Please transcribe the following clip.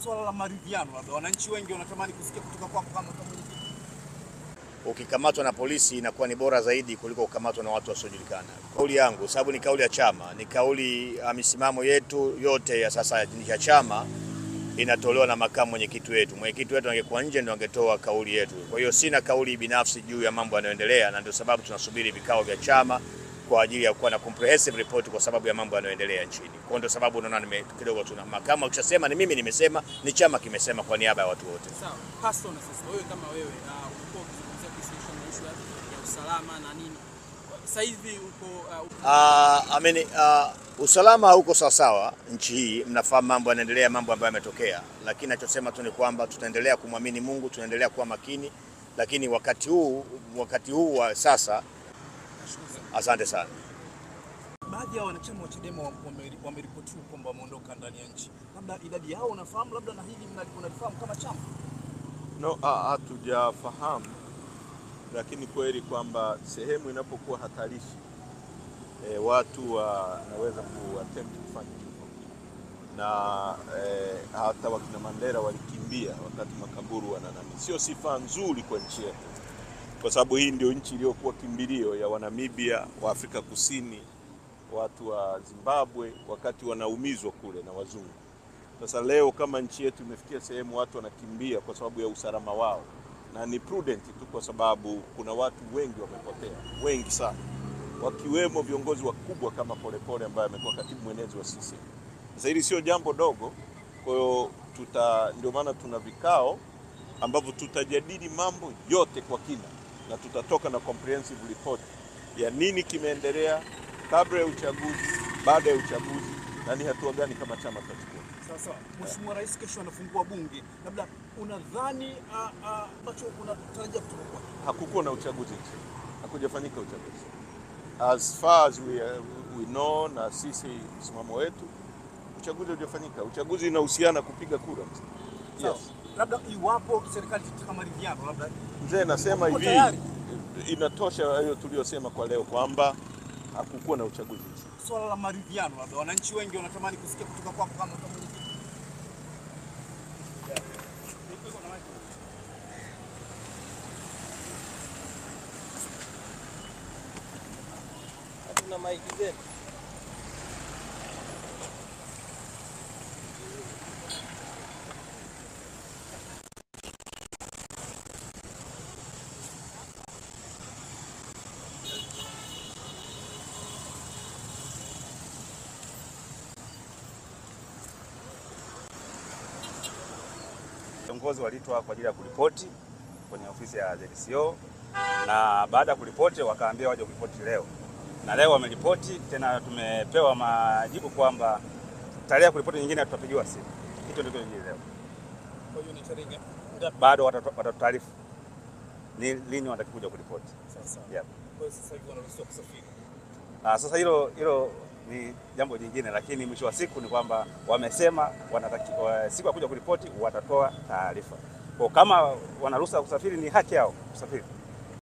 swala la maridhiano, labda wananchi wengi wanatamani kusikia kutoka kwako kama mwenyekiti. Ukikamatwa na polisi inakuwa ni bora zaidi kuliko kukamatwa na watu wasiojulikana. Kauli yangu, sababu ni kauli ya chama, ni kauli misimamo yetu yote ya sasa ya chama inatolewa na makamu mwenyekiti wetu. Mwenyekiti wetu angekuwa nje ndio angetoa kauli yetu. Kwa hiyo sina kauli binafsi juu ya mambo yanayoendelea, na ndio sababu tunasubiri vikao vya chama kwa ajili ya kuwa na comprehensive report kwa sababu ya mambo yanayoendelea nchini. Kwa ndio sababu unaona kidogo tuna makamu ukishasema ni mimi nimesema, ni chama kimesema kwa niaba ya watu wote. Sawa. Pastor, na sasa wewe kama wewe uko kuzungumzia kuhusu ya usalama na nini? Sasa hivi uko usalama hauko sawa nchi hii, mnafahamu mambo yanaendelea, mambo ambayo yametokea, lakini nachosema tu ni kwamba tutaendelea kumwamini Mungu, tunaendelea kuwa makini, lakini wakati huu wa sasa. Asante sana. Baadhi ya wanachama wa Chadema wameripoti kwamba wameondoka ndani ya nchi. Labda idadi yao unafahamu, labda na hili mnalifahamu kama chama? No, hatujafahamu, lakini kweli kwamba sehemu inapokuwa hatarishi watu wanaweza kuattempt kufanya hivyo, na hata wakina Mandela walikimbia wakati makaburu wananani. Sio sifa nzuri kwa nchi yetu, kwa sababu hii ndio nchi iliyokuwa kimbilio ya Wanamibia, wa Afrika Kusini, watu wa Zimbabwe wakati wanaumizwa kule na wazungu. Sasa leo kama nchi yetu imefikia sehemu watu wanakimbia kwa sababu ya usalama wao, na ni prudent tu kwa sababu kuna watu wengi wamepotea, wengi sana, wakiwemo viongozi wakubwa kama Polepole ambaye amekuwa katibu mwenezi wa CCM. Sasa hili sio jambo dogo, kwa hiyo ndio maana tuna vikao ambavyo tutajadili mambo yote kwa kina, na tutatoka na comprehensive report ya nini kimeendelea kabla ya uchaguzi, baada ya uchaguzi, na ni hatua gani kama chama tutachukua. Sasa Mheshimiwa Rais kesho anafungua bunge, labda unadhani ambacho unatarajia kutoka kwake? Hakukuwa na uchaguzi nchini, hakujafanyika uchaguzi as far as we know, na sisi msimamo wetu uchaguzi hujafanyika. Uchaguzi unahusiana kupiga kura. Yes. Labda iwapo serikali itataka maridhiano, labda mzee nasema hivi, inatosha hiyo tuliyosema kwa leo kwamba hakukuwa na uchaguzi. Swala la maridhiano, labda wananchi wengi wanatamani kusikia kutoka kwako kama mwenyekiti. Hatuna maiki zetu. Viongozi waliitwa kwa ajili ya kuripoti kwenye ofisi ya ZCO, na baada ya kuripoti wakaambia waje kuripoti leo, na leo wameripoti tena. Tumepewa majibu kwamba tarehe ya kuripoti nyingine tutapigiwa simu. Hicho ndio kile leo. Kwa hiyo ni tarehe bado watataarifu ni lini watakuja kuripoti. Sasa. Yeah. Kwa hiyo sasa hivi wanaruhusiwa kusafiri. Sasa hilo ni jambo jingine, lakini mwisho wa siku ni kwamba wamesema siku ya kuja kuripoti watatoa taarifa. Kwa kama wanaruhusa kusafiri, ni haki yao kusafiri.